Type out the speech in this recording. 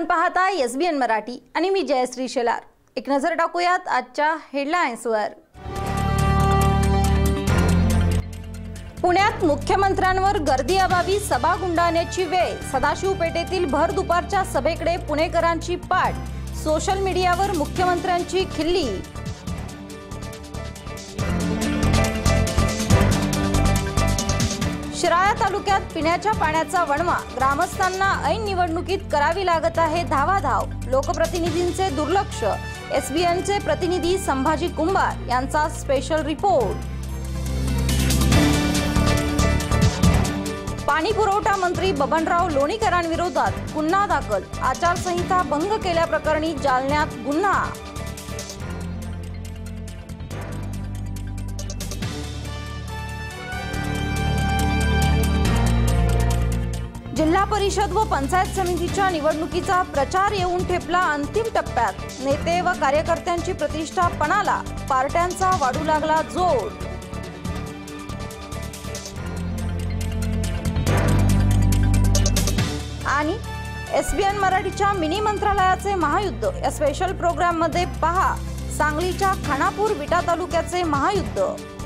आपण पाहता एसबीएन मराठी आणि मी जयश्री शेलार। एक नजर टाकूयात आजच्या हेडलाईन्सवर। पुण्यात मुख्यमंत्र्यांवर गर्दी अभावी सभा गुंडाळण्याची वेळ। सदाशिव पेठेतील भर दुपारच्या सभेकडे पुणेकरांची पाठ। सोशल मीडियावर मुख्यमंत्र्यांची खिल्ली। शिराळा तालुक्यात पिण्याच्या पाण्याचा वणवा। ग्रामस्थांना ऐन निवडणुकीत करावी लागत आहे धावाधाव। लोकप्रतिनिधींचे दुर्लक्ष। एसबीएनचे प्रतिनिधी संभाजी कुंभार यांचा स्पेशल रिपोर्ट। पाणी पुरवठा मंत्री बबनराव लोणीकरांविरोधात गुन्हा दाखल। आचारसंहिता भंग केल्याप्रकरणी जालन्यात गुन्हा। जिल्हा परिषद व पंचायत समितीच्या निवडणुकीचा प्रचार येऊन ठेपला अंतिम टप्प्यात। नेते व कार्यकर्त्यांची प्रतिष्ठा पणाला। पार्ट्यांचा वाढू लागला जोर। आणि एसबीएन मराठीच्या मिनी मंत्रालयाचे महायुद्ध या स्पेशल प्रोग्राम मध्ये पहा सांगलीच्या खानापूर विटा तालुक्याचे महायुद्ध।